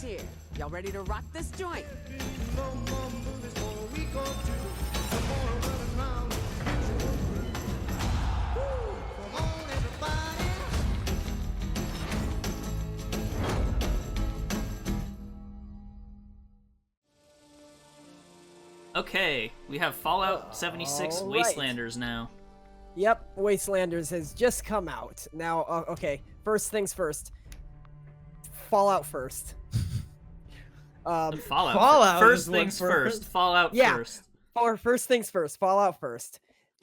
Let's hear. Y'all ready to rock this joint? Okay, we have Fallout 76 Wastelanders now. Yep, Wastelanders has just come out. Now, okay, first things first. Fallout first. Fallout first things first. Fallout first. First things first. Fallout first.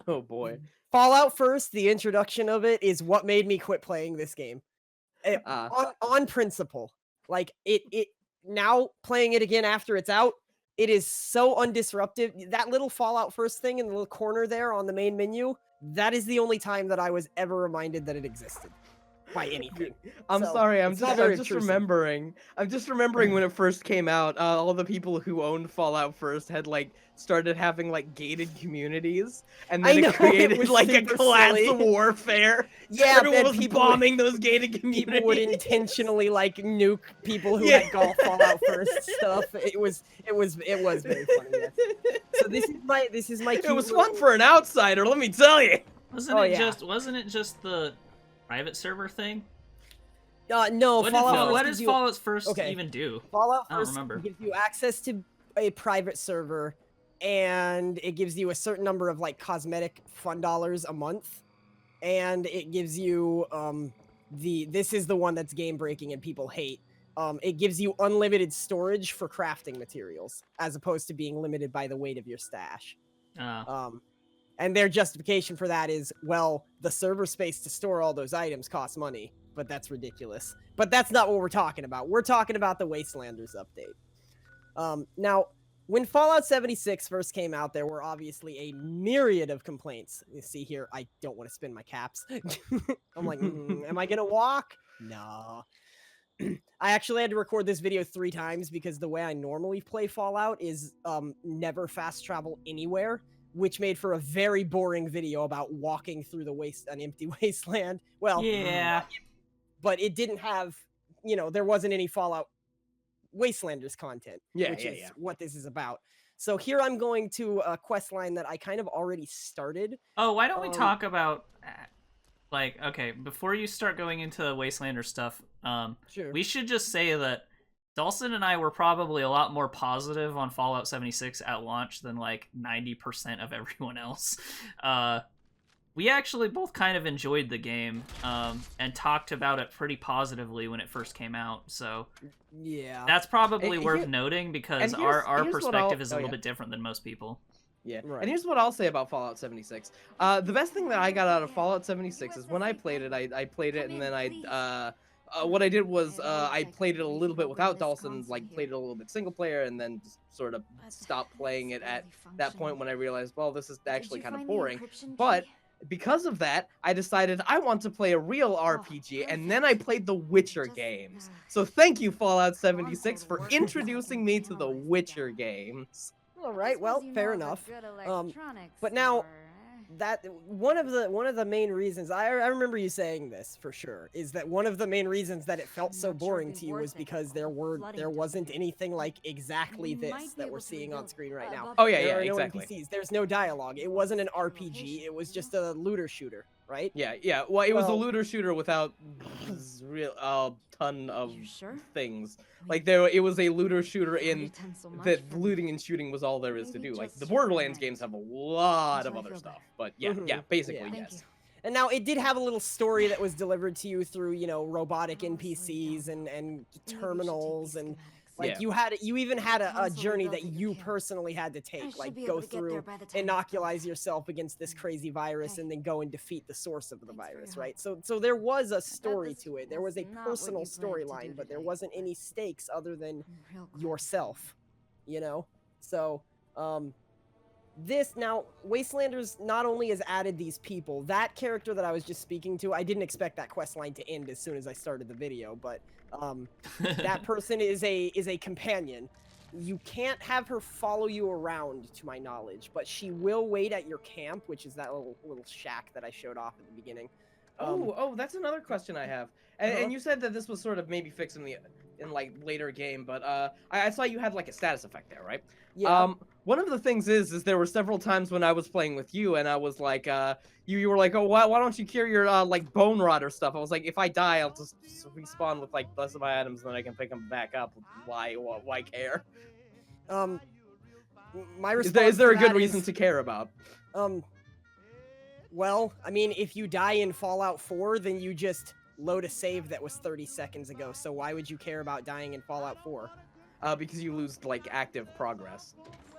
Oh boy. Fallout first, the introduction of it is what made me quit playing this game. On principle. Like, it now playing it again after it's out, it is so undisruptive. That little Fallout first thing in the little corner there on the main menu, that is the only time that I was ever reminded that it existed by anything. I'm sorry, I'm just remembering. I'm just remembering when it first came out, all the people who owned Fallout first had like started having like gated communities, and then it created like a class warfare. Yeah, everyone was bombing those gated communities. People would intentionally like nuke people who had golf Fallout first stuff. It was very funny. Yes. So this is my. It was fun for an outsider, let me tell you. Wasn't it just the private server thing? No. What does Fallout first even do? Fallout first gives you access to a private server, and it gives you a certain number of like cosmetic fun dollars a month, and it gives you this is the one that's game breaking and people hate. It gives you unlimited storage for crafting materials as opposed to being limited by the weight of your stash. And their justification for that is, well, the server space to store all those items costs money, but that's ridiculous. But that's not what we're talking about. We're talking about the Wastelanders update. Now, when Fallout 76 first came out, there were obviously a myriad of complaints. You see here, I don't want to spin my caps. I'm like, am I going to walk? No. I actually had to record this video 3 times because the way I normally play Fallout is never fast travel anywhere, which made for a very boring video about walking through an empty wasteland. Well, yeah, but it didn't have, there wasn't any Fallout Wastelanders content, which is what this is about. So here I'm going to a quest line that I kind of already started. Oh, why don't we talk about, okay, before you start going into Wastelander stuff, sure. We should just say that Dalsson and I were probably a lot more positive on Fallout 76 at launch than like 90% of everyone else. We actually both kind of enjoyed the game and talked about it pretty positively when it first came out. So yeah, that's probably worth noting because our perspective is a little bit different than most people. Yeah, right. And here's what I'll say about Fallout 76. The best thing that I got out of Fallout 76 is when I played it, I played it and then what I did was I played it a little bit without Dalsson, like played it a little bit single player, and then just sort of stopped playing it at that point when I realized, well, this is actually kind of boring. But because of that, I decided I want to play a real RPG, and then I played the Witcher games. So thank you, Fallout 76, for introducing me to the Witcher games. All right, well, fair enough. But now, that one of the main reasons I remember you saying this for sure is that one of the main reasons that it felt so boring to you was because there wasn't anything like exactly this that we're seeing on screen right now. Oh yeah, there are exactly. No NPCs. There's no dialogue. It wasn't an RPG. It was just a looter shooter, right? Yeah. Well, it was a looter shooter without ton of things. Like it was a looter shooter in that looting and shooting was all there is to do. Like the Borderlands games have a lot of other stuff, but yeah, basically yes. And now it did have a little story that was delivered to you through, robotic NPCs and terminals and like you even had a journey that you personally had to take, like go through, inoculize yourself against this crazy virus and then go and defeat the source of the virus, right? So there was a story to it. There was a personal storyline, but there wasn't any stakes other than yourself, So this now, Wastelanders not only has added these people, that character that I was just speaking to, I didn't expect that quest line to end as soon as I started the video, but that person is a companion. You can't have her follow you around, to my knowledge, but she will wait at your camp, which is that little shack that I showed off at the beginning. That's another question I have. And you said that this was sort of maybe fixing in like later game, but I saw you had like a status effect there, right? Yeah. One of the things is there were several times when I was playing with you and I was like, you were like, oh, why don't you cure your like bone rot or stuff? I was like, if I die, I'll just respawn with like less of my items, and then I can pick them back up. Why care? My Is response there a to good that reason is, to care about? Well, I mean, if you die in Fallout 4, then you just load a save that was 30 seconds ago. So why would you care about dying in Fallout 4? Because you lose like active progress.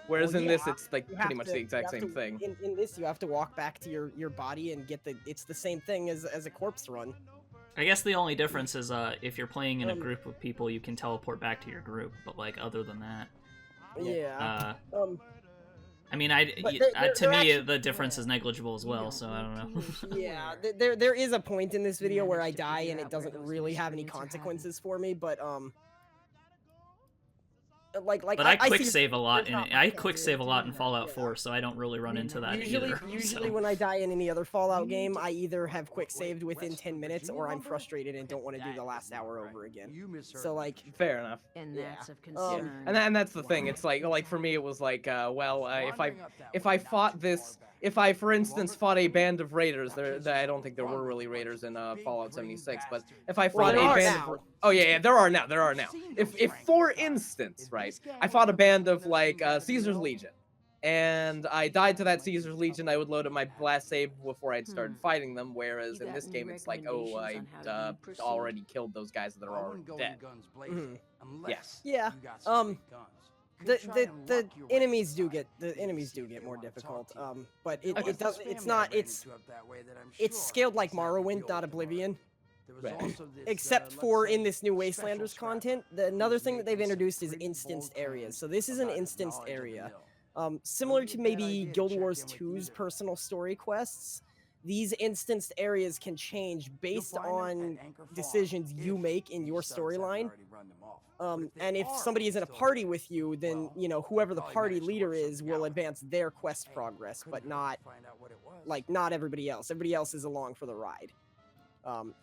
Whereas Well, in yeah, this, it's like You pretty have much to- the you exact have same to- thing. In this, you have to walk back to your body and get the. It's the same thing as a corpse run. I guess the only difference is if you're playing in a group of people, you can teleport back to your group. But like other than that, Yeah. I mean, But to they're me actually- the difference is negligible as well. So I don't know. Yeah, there is a point in this video where I die and it doesn't really have any consequences for me, but like But I quick see- save a lot there's in not I much quick to save a lot in do. Fallout Yeah. 4, so I don't really run into that Usually either. when I die in any other Fallout game, I either have quick saved within 10 minutes or I'm frustrated and don't want to do the last hour over again. So like, Fair enough. And Yeah. that's of concern. And that's the thing. It's like for me, it was like, if I fought this, if I, for instance, fought a band of raiders, I don't think there were really raiders in Fallout 76, but if I fought there a are band now. of, oh yeah, there are now. If for instance, right, I fought a band of like Caesar's Legion, and I died to that Caesar's Legion, I would load up my last save before I'd started fighting them. Whereas in this game, it's like, oh, I already killed those guys that are already dead. Yes. yeah, the enemies do get more difficult. But it does it's scaled like Morrowind, not Oblivion. Except for in this new Wastelanders content, another thing that they've introduced is instanced areas. So this is an instanced area. Similar to maybe Guild Wars 2's personal story quests, these instanced areas can change based on decisions you make in your storyline. And if somebody is in a party with you, then, you know, whoever the party leader is will advance their quest progress, but not everybody else. Everybody else is along for the ride.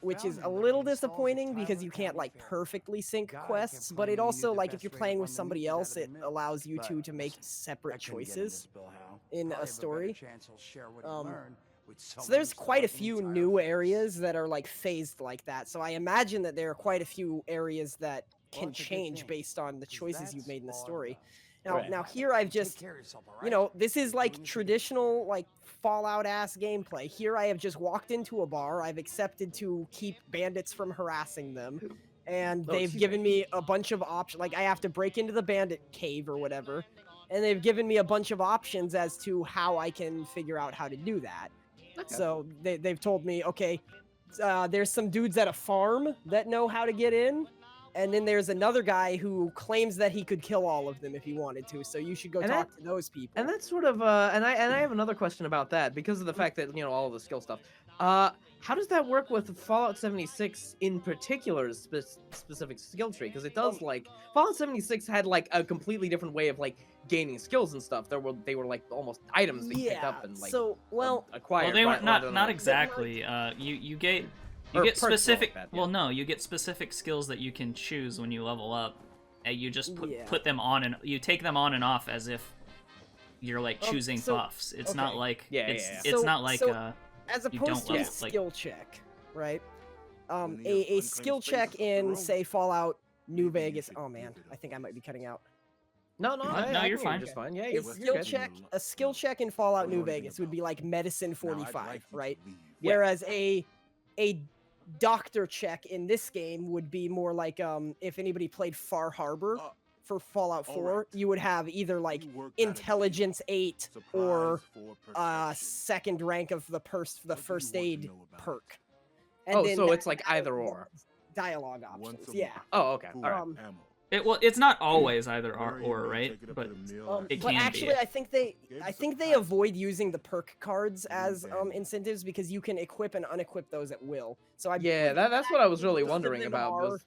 Which is a little disappointing because you can't like perfectly sync quests, but it also, like, if you're playing with somebody else, it allows you two to make separate choices in a story. So there's quite a few new areas that are like phased like that. So I imagine that there are quite a few areas that can change based on the choices you've made in the story. Now here I've just, you know, this is like traditional like Fallout ass gameplay. Here I have just walked into a bar. I've accepted to keep bandits from harassing them, and they've given me a bunch of options. Like I have to break into the bandit cave or whatever, and they've given me a bunch of options as to how I can figure out how to do that. Okay. So they've told me, okay, there's some dudes at a farm that know how to get in. And then there's another guy who claims that he could kill all of them if he wanted to. So you should go talk to those people. And that's sort of and I have another question about that because of the fact that, you know, all of the skill stuff. How does that work with Fallout 76 in particular's specific skill tree? Because it does like Fallout 76 had like a completely different way of like gaining skills and stuff. They were like almost items that you picked up and like acquired. Well, they were not exactly. You get specific. You get specific skills that you can choose when you level up. And you just put them on and you take them on and off as if you're like choosing buffs. It's not like it's not like as opposed to a skill check, right? A skill check in say Fallout New Vegas. Oh man, I think I might be cutting out. No, you're fine. Just fine. Yeah, a skill check in Fallout New Vegas would be like Medicine 45, right? Whereas a doctor check in this game would be more like if anybody played Far Harbor for Fallout 4, you would have either like Intelligence 8 or second rank of the first aid perk. And so it's like either or. Dialogue options, yeah. Oh, okay. All right. It's not always either or, right? But it can actually, be. I think they avoid using the perk cards as incentives because you can equip and unequip those at will. So that's what I was really wondering about.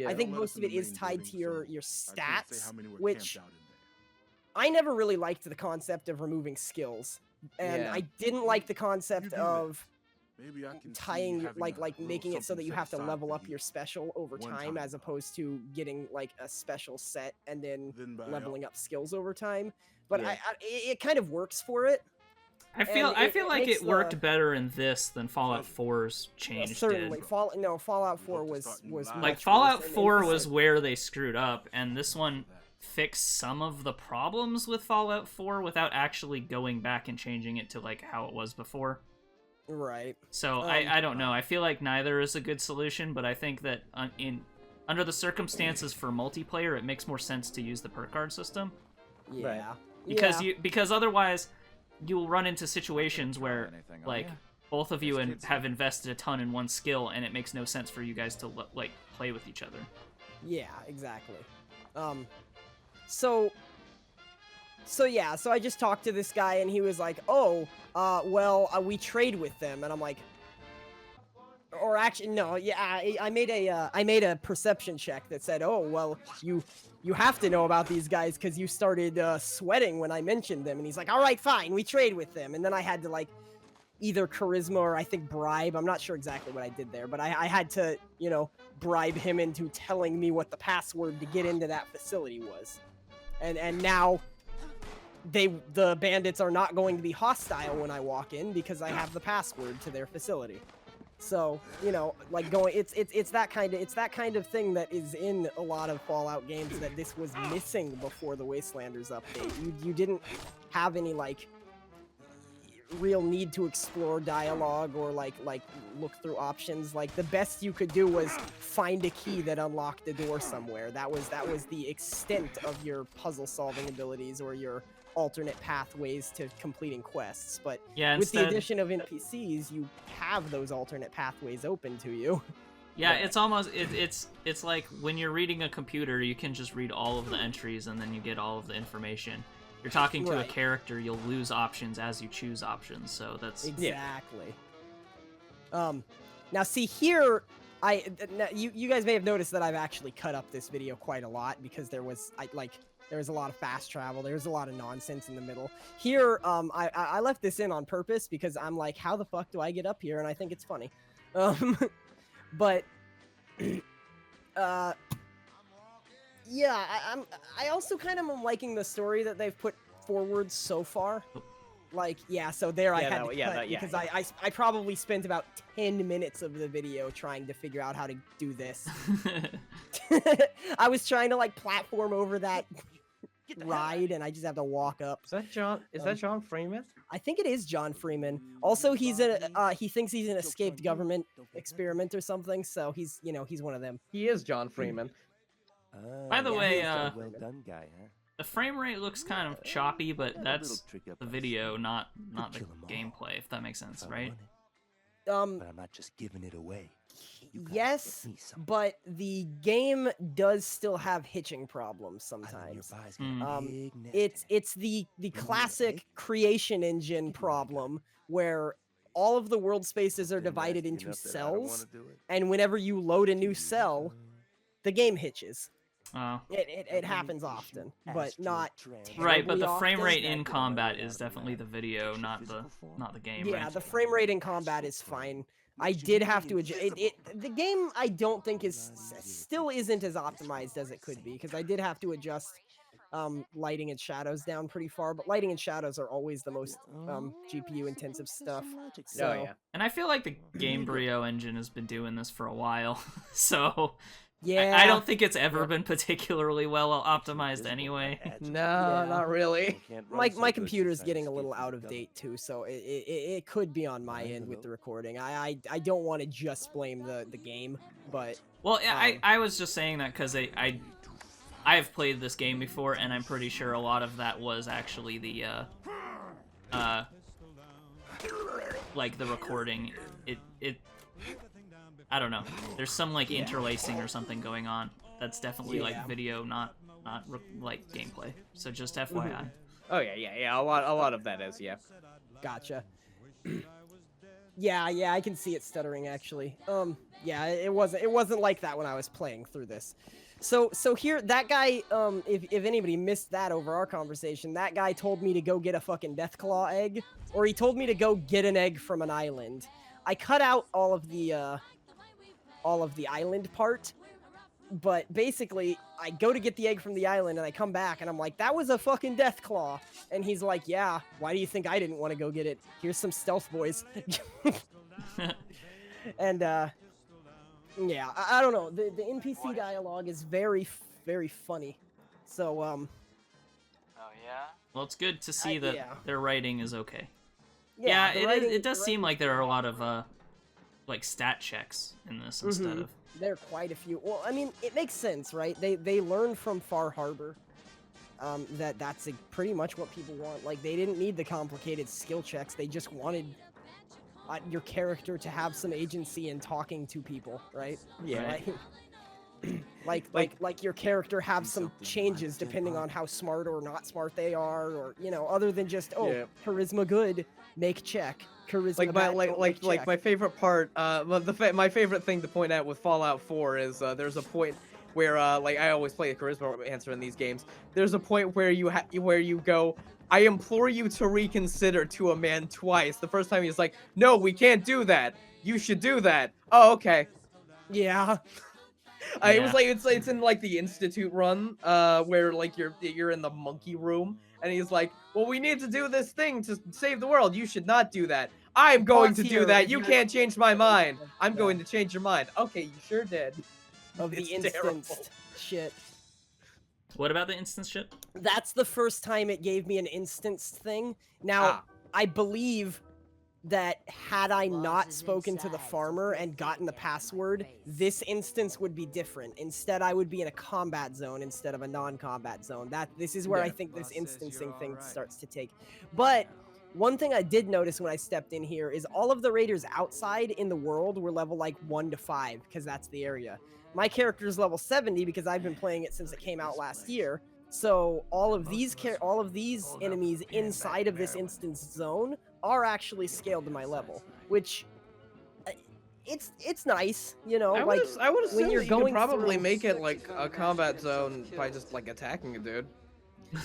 I think most of it is tied to your stats, which I never really liked the concept of removing skills, and I didn't like the concept of Maybe I can tying see like having a making little it so that you something have to set level aside up for your you special over one time, as though. opposed to getting like a special set and then Then by leveling up skills over time. But Yeah. it kind of works for it. I feel And I feel like makes it worked the- better in this than Fallout 4's change certainly did. Fallout 4 hope to was start new was lives. much Like worse, Fallout and 4 this was is- where they screwed up, and this one fixed some of the problems with Fallout 4 without actually going back and changing it to like how it was before. right. So I don't know. I feel like neither is a good solution, but I think that under the circumstances for multiplayer, it makes more sense to use the perk card system Yeah. because otherwise you'll run into situations where Anything on like ya? both of you have invested a ton in one skill, and it makes no sense for you guys to like play with each other. Yeah, exactly. So I just talked to this guy, and he was like, "Oh, we trade with them," and I'm like, or actually, no, yeah, I made a perception check that said, "Oh, well, you have to know about these guys because you started sweating when I mentioned them," and he's like, "All right, fine, we trade with them," and then I had to like either charisma or I think bribe. I'm not sure exactly what I did there, but I had to, bribe him into telling me what the password to get into that facility was. And now the bandits are not going to be hostile when I walk in because I have the password to their facility. So, like it's that kind of thing that is in a lot of Fallout games that this was missing before the Wastelanders update. You didn't have any like real need to explore dialogue or like look through options. Like the best you could do was find a key that unlocked the door somewhere. That was the extent of your puzzle solving abilities or your alternate pathways to completing quests. But Yeah, with the instead- addition of NPCs, you have those alternate pathways open to you. Yeah, it's almost it's like when you're reading a computer, you can just read all of the entries and then you get all of the information. You're talking to a Right. character, you'll lose options as you choose options, so that's Exactly. Now see here, you guys may have noticed that I've actually cut up this video quite a lot because there was a lot of fast travel. There's a lot of nonsense in the middle. Here, I left this in on purpose because I'm like, how the fuck do I get up here? And I think it's funny. But yeah, I also kind of am liking the story that they've put forward so far. Like, yeah, so there I had to cut because I probably spent about 10 minutes of the video trying to figure out how to do this. I was trying to like platform over that ride, and I just have to walk up. Is that John? Is that John Freeman? I think it is John Freeman. Also, he thinks he's an escaped government experiment or something, so he's one of them. He is John Freeman. By the Yeah, way, he is John well Freeman. done, guy, huh? the frame rate looks kind of choppy, but Got a that's little trick up the my video, sleeve. not the kill 'em all gameplay, if that makes sense, if I right? want it, But I'm not just giving it away. You gotta Yes, give me some. but the game does still have hitching problems I know your sometimes. buy's got a big nest egg. It's the classic creation engine problem where all of the world spaces are Been divided nasty into enough that I don't cells, wanna do it. and whenever you load a new cell, the game hitches. Oh. It happens often, but Astral not Train. Right, but terribly the frame often. rate in combat is definitely the video, not the game, Yeah, right? the frame rate in combat is fine. I did have to adjust the game. I don't think still isn't as optimized as it could be because I did have to adjust lighting and shadows down pretty far. But lighting and shadows are always the most GPU intensive stuff. So Oh yeah. And I feel like the Gamebryo engine has been doing this for a while, so yeah, I don't think it's ever been particularly well optimized anyway. No, not really. my computer's getting a little out of date too, so it could be on my end with the recording. I don't want to just blame the game, but Well, I was just saying that because I've played this game before, and I'm pretty sure a lot of that was actually the like the recording. It I don't know. There's some like interlacing or something going on. That's definitely like video, not like gameplay. So just FYI. Oh yeah. A lot of that is, yeah. gotcha. Yeah, I can see it stuttering actually. Yeah, it wasn't like that when I was playing through this. So here, that guy, if anybody missed that over our conversation, that guy told me to go get a fucking Deathclaw egg, or he told me to go get an egg from an island. I cut out all of the island part, but basically I go to get the egg from the island and I come back and I'm like, that was a fucking death claw. And he's like, yeah, why do you think I didn't want to go get it? Here's some stealth boys. And yeah, I don't know. The NPC dialogue is very, very funny. So Oh yeah. Well, it's good to see that yeah. their writing is okay. Yeah, the writing- it does the seem writing- like there are a lot of like stat checks in this instead of. There are quite a few. Well, I mean, it makes sense, right? They learned from Far Harbor that's pretty much what people want. Like, they didn't need the complicated skill checks. They just wanted your character to have some agency in talking to people, right? Yeah. Like your character have some changes depending on how smart or not smart they are, or other than just charisma good, make check. Charisma Like bad, don't make check. my favorite part, my favorite thing to point out with Fallout 4 is there's a point where like I always play a charisma answer in these games. There's a point where you go, I implore you to reconsider to a man twice. The first time he's like, no, we can't do that. You should do that. Oh, okay. Yeah. It was like it's in like the Institute run, where like you're in the monkey room, and he's like, well, we need to do this thing to save the world. You should not do that. I'm going to do that. You can't change my mind. I'm going to change your mind. Okay, you sure did. Of the It's terrible. instanced shit. What about the instance shit? That's the first time it gave me an instanced thing. Now, I believe that had I not spoken to the farmer and gotten the password, this instance would be different. Instead, I would be in a combat zone instead of a non-combat zone. This is where I think this instancing thing starts to take. But one thing I did notice when I stepped in here is all of the raiders outside in the world were level like 1 to 5 because that's the area. My character is level 70 because I've been playing it since it came out last year. So all of these enemies inside of this instance zone are actually scaled to my level, which it's nice, I would assume when you're that you going could probably through- make it like a combat zone by just like attacking a dude.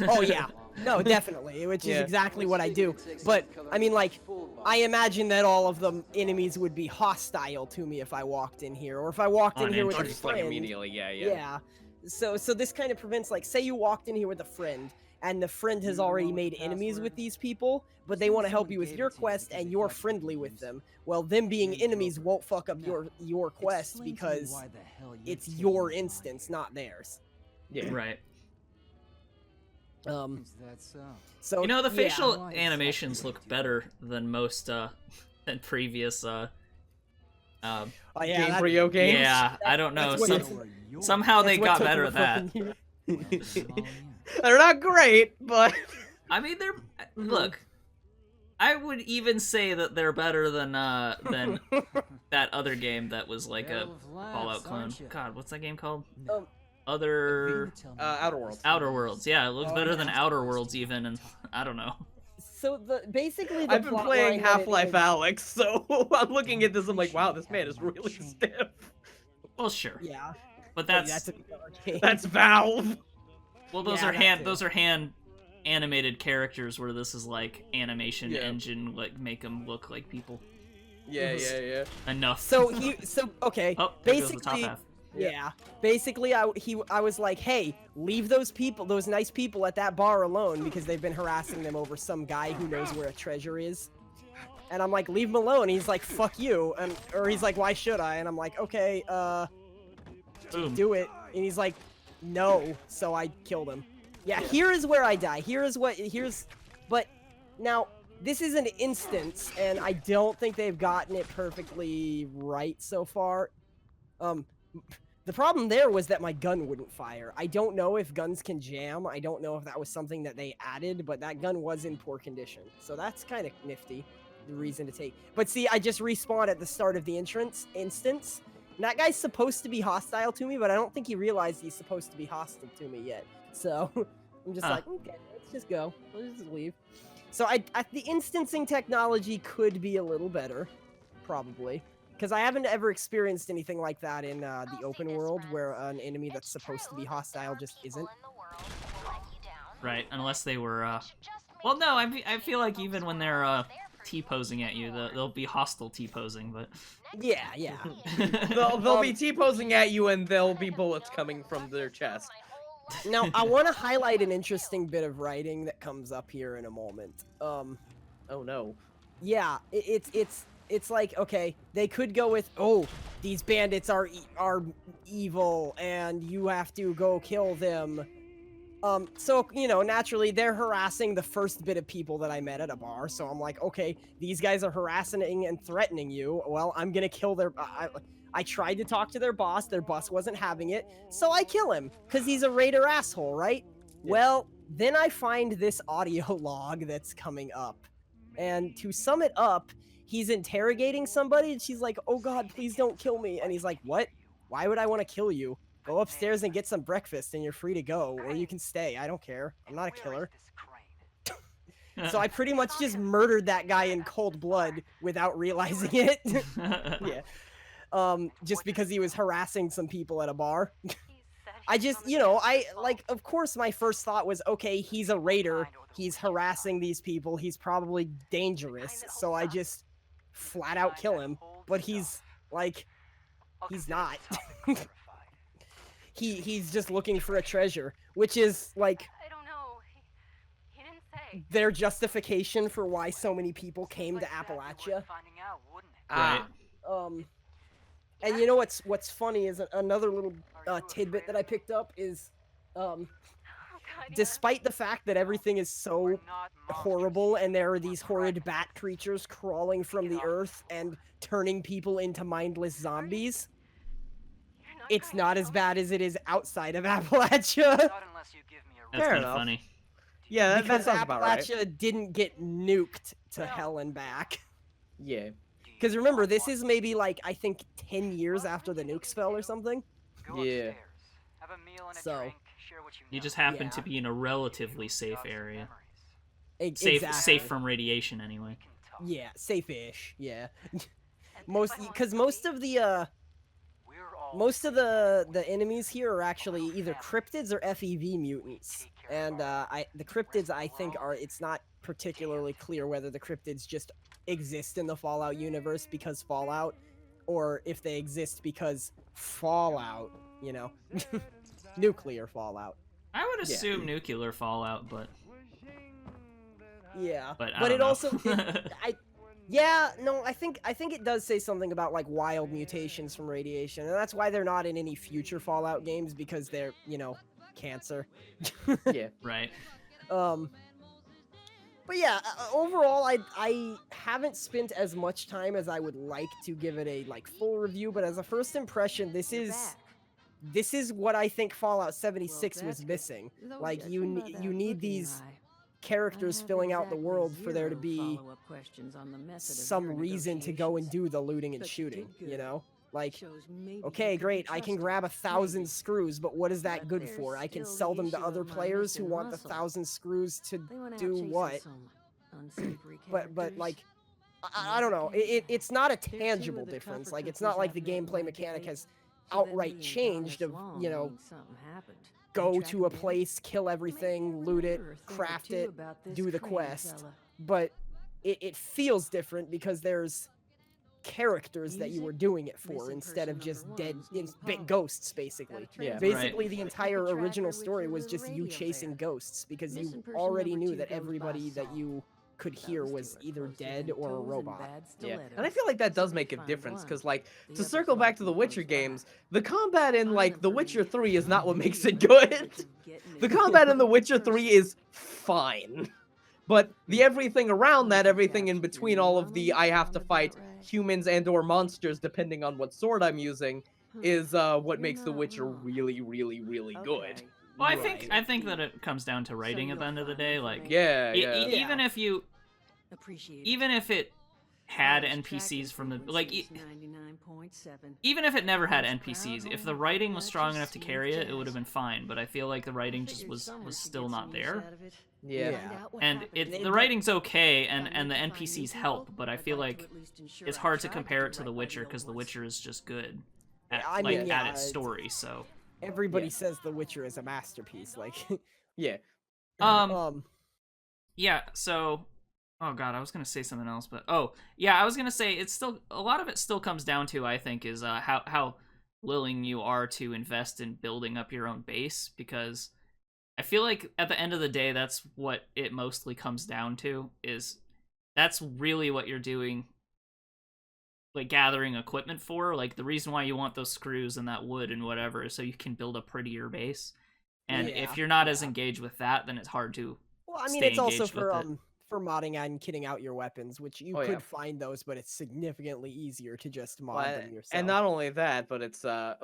Oh yeah, no, definitely, which is exactly what I do. But I mean, like, I imagine that all of the enemies would be hostile to me if I walked in here, or if I walked in here with a Just like friend. immediately, yeah. Yeah. So this kind of prevents, like, say you walked in here with a friend, and the friend has already made enemies with these people, but they want to help you with your quest, and you're friendly with them. Well, them being enemies won't fuck up your quest because it's your instance, not theirs. Yeah. Right. So You know, the yeah. facial animations look better than most than previous Oh, yeah, Game that- for Yo games. Yeah, I don't know. That's what Somehow they that's what got took better me at that. fucking year. They're not great, but I mean, they're look. I would even say that they're better than that other game that was like a Fallout clone. God, what's that game called? Outer Worlds. Outer Worlds. Yeah, it looks better than Outer Worlds even, and I don't know. So basically the I've been plot playing line that it Half-Life is- Alex, so I'm looking at this. I'm like, wow, this man is really stiff. Well, sure, Yeah. but That's a dark game. That's Valve. well, those Yeah, are that hand too. those are hand animated characters where this is like animation Yeah. engine, like make them look like people. Yeah. Enough. So okay. oh, there goes the top basically, half. yeah. Basically, I was like, hey, leave those nice people at that bar alone because they've been harassing them over some guy who knows where a treasure is. And I'm like, leave him alone. He's like, fuck you. Or he's like, why should I? And I'm like, okay, Boom. do it. And he's like, no. So I killed him. Yeah, here is where I die. But now, this is an instance, and I don't think they've gotten it perfectly right so far. The problem there was that my gun wouldn't fire. I don't know if guns can jam. I don't know if that was something that they added, but that gun was in poor condition. So that's kind of nifty, the reason to take. But see, I just respawned at the start of the instance. And that guy's supposed to be hostile to me, but I don't think he realized he's supposed to be hostile to me yet. So I'm just like, okay, let's just go. Let's just leave. So the instancing technology could be a little better, probably. Because I haven't ever experienced anything like that in the open world, where an enemy that's supposed to be hostile just isn't. Right, unless they were, well, no, I feel like even when they're, T-posing at you. They'll be hostile T-posing, but Yeah. They'll be T-posing at you, and there'll be bullets coming from their chest. Now, I want to highlight an interesting bit of writing that comes up here in a moment. Oh no. Yeah, it's like, okay, they could go with, oh, these bandits are evil and you have to go kill them. So, you know, naturally they're harassing the first bit of people that I met at a bar. So I'm like, okay, these guys are harassing and threatening you. Well, I'm gonna kill their, I tried to talk to their boss wasn't having it. So I kill him because he's a raider asshole, right? Yeah. Well, then I find this audio log that's coming up. And to sum it up, he's interrogating somebody and she's like, oh God, please don't kill me. And he's like, what? Why would I want to kill you? Go upstairs and get some breakfast and you're free to go, or you can stay. I don't care. I'm not a killer. So I pretty much just murdered that guy in cold blood without realizing it. Yeah. Just because he was harassing some people at a bar. I just, you know, of course my first thought was, okay, he's a raider. He's harassing these people. He's probably dangerous. So I just flat out kill him. But he's, like, he's not. He's just looking for a treasure, which is, like, I don't know. He didn't say. their justification for why so many people came to Appalachia. Right. And you know what's funny is another little tidbit that I picked up is, despite the fact that everything is so horrible and there are these horrid bat creatures crawling from the earth and turning people into mindless zombies, it's not as bad as it is outside of Appalachia. That's Fair kind of enough. funny. Yeah, that Because sounds about right. Appalachia didn't get nuked to hell and back. Yeah. Because remember, this is maybe like, I think 10 years after the nukes fell or something. Yeah. So, You just happen Yeah. to be in a relatively safe area. exactly. Safe from radiation, anyway. Yeah, safe-ish. Yeah. Most of the enemies here are actually either cryptids or FEV mutants. And the cryptids, I think, it's not particularly clear whether the cryptids just exist in the Fallout universe because Fallout, or if they exist because Fallout, you know, nuclear Fallout. I would assume nuclear fallout, but Yeah, I but don't it know. also, yeah, no, I think it does say something about like wild mutations from radiation, and that's why they're not in any future Fallout games, because they're, you know, cancer. Yeah. right. But yeah, overall, I haven't spent as much time as I would like to give it a like full review, but as a first impression, this is what I think Fallout 76 was missing. Like, you need these characters filling out the world for there to be some reason to go and do the looting and shooting, you know? Like, okay, great, I can grab 1,000 screws, but what is that good for? I can sell them to other players who want the 1,000 screws to do what? But like, I don't know, it's not a tangible difference. Like, it's not like the gameplay mechanic has outright changed of, you know, go to a place, kill everything, loot it, craft it, do the quest. But it feels different because there's characters that you were doing it for instead of just dead ghosts, basically. Yeah. Basically, the entire original story was just you chasing ghosts because you already knew that everybody that you could hear was either dead or a robot. Yeah, and I feel like that does make a difference, because, like, to circle back to the Witcher games, the combat in, like, The Witcher 3 is not what makes it good. The combat in The Witcher 3 is fine. But the everything around that, everything in between all of the I have to fight humans and or monsters, depending on what sword I'm using, is what makes The Witcher really, really, really good. Well, I think that it comes down to writing at the end of the day. Like, Yeah. even if it had NPCs from the even if it never had NPCs, if the writing was strong enough to carry it, it would have been fine. But I feel like the writing just was still not there. Yeah. And the writing's okay, and the NPCs help, but I feel like it's hard to compare it to The Witcher because The Witcher is just good at, at its story. So Everybody says The Witcher is a masterpiece. Like, Yeah. yeah. So Oh god, I was gonna say something else, but oh yeah, I was gonna say it's still a lot of it still comes down to, I think, is how willing you are to invest in building up your own base, because I feel like at the end of the day that's what it mostly comes down to, is that's really what you're doing, like gathering equipment for. Like the reason why you want those screws and that wood and whatever is so you can build a prettier base. And if you're not as engaged with that, then it's hard to Well, I mean, stay it's also engaged with it. for modding and kitting out your weapons, which you could find those, but it's significantly easier to just mod them yourself. And not only that, but it's that's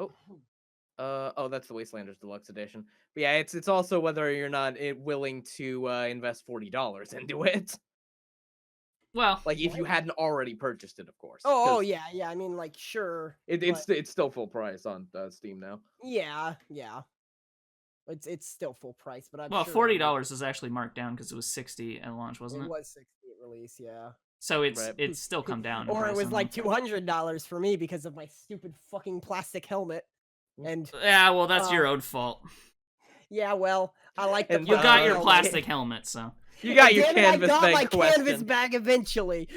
the Wastelanders Deluxe Edition. But yeah, it's also whether you're not willing to invest $40 into it. Well, Like if you hadn't already purchased it, of course. Oh yeah. I mean, like, sure. It's still full price on Steam now. Yeah. It's still full price, but I'm sure $40 is actually marked down because it was $60 at launch, wasn't it? It was $60 at release, yeah. So it's still come down. Or it was like $200 for me because of my stupid fucking plastic helmet. And yeah, well, that's your own fault. Yeah, well, I like the. You got your plastic helmet, so. You got your canvas bag. I got my canvas bag eventually.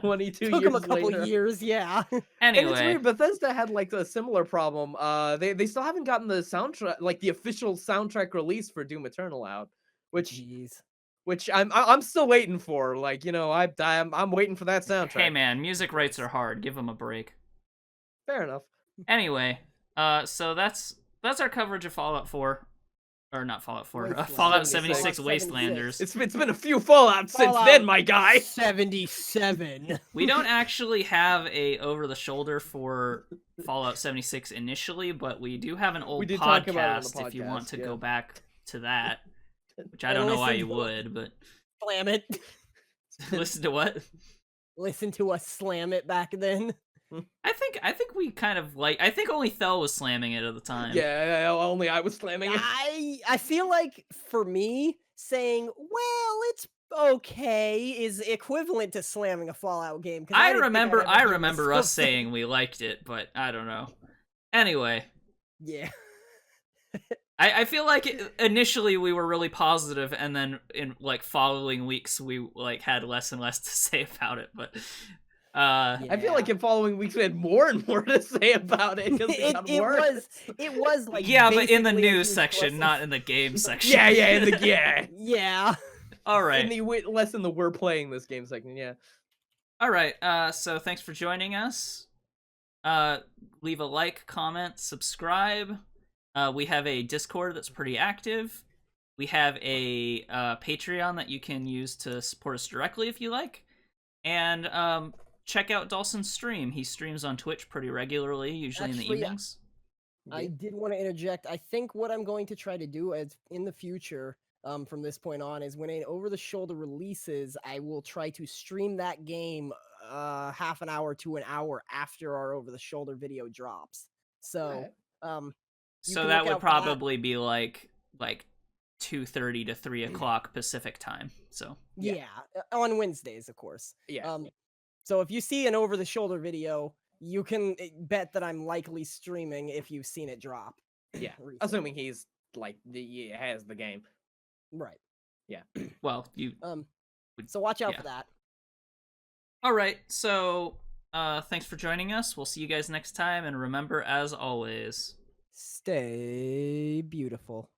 22 Took years him a couple later. years, yeah. Anyway, and it's weird. Bethesda had like a similar problem. They still haven't gotten the soundtrack, like the official soundtrack release for Doom Eternal out, which I'm still waiting for. Like, you know, I'm waiting for that soundtrack. Hey man, music rights are hard. Give them a break. Fair enough. Anyway, so that's our coverage of Fallout 4. Or not Fallout 4, Fallout 76 Wastelanders. It's been a few Fallout since then, my guy. 77. We don't actually have a over-the-shoulder for Fallout 76 initially, but we do have an old podcast if you want to go back to that. Which I don't know why you would, but... Slam it. Listen to what? Listen to us slam it back then. I think we kind of like. I think only Thel was slamming it at the time. Yeah, only I was slamming it. I feel like for me saying, "Well, it's okay," is equivalent to slamming a Fallout game. I remember us saying we liked it, but I don't know. Anyway, yeah. I feel like initially we were really positive, and then in like following weeks we like had less and less to say about it, but. I feel like in following weeks we had more and more to say about it because it was like but in the news section, not in the game section. Yeah. All right. Less in the we're playing this game section. Yeah. All right. So thanks for joining us. Leave a like, comment, subscribe. We have a Discord that's pretty active. We have a Patreon that you can use to support us directly if you like, and check out Dalson's stream. He streams on Twitch pretty regularly, usually in the evenings. I did want to interject. I think what I'm going to try to do is in the future, from this point on, is when an over-the-shoulder releases, I will try to stream that game half an hour to an hour after our over-the-shoulder video drops. So, so that would probably be like 2:30 to 3 o'clock Pacific time. So yeah, on Wednesdays, of course. Yeah. So if you see an over-the-shoulder video, you can bet that I'm likely streaming if you've seen it drop. Yeah, assuming he's like has the game. Right. Yeah. Well, you. So watch out for that. All right. So thanks for joining us. We'll see you guys next time, and remember, as always, stay beautiful.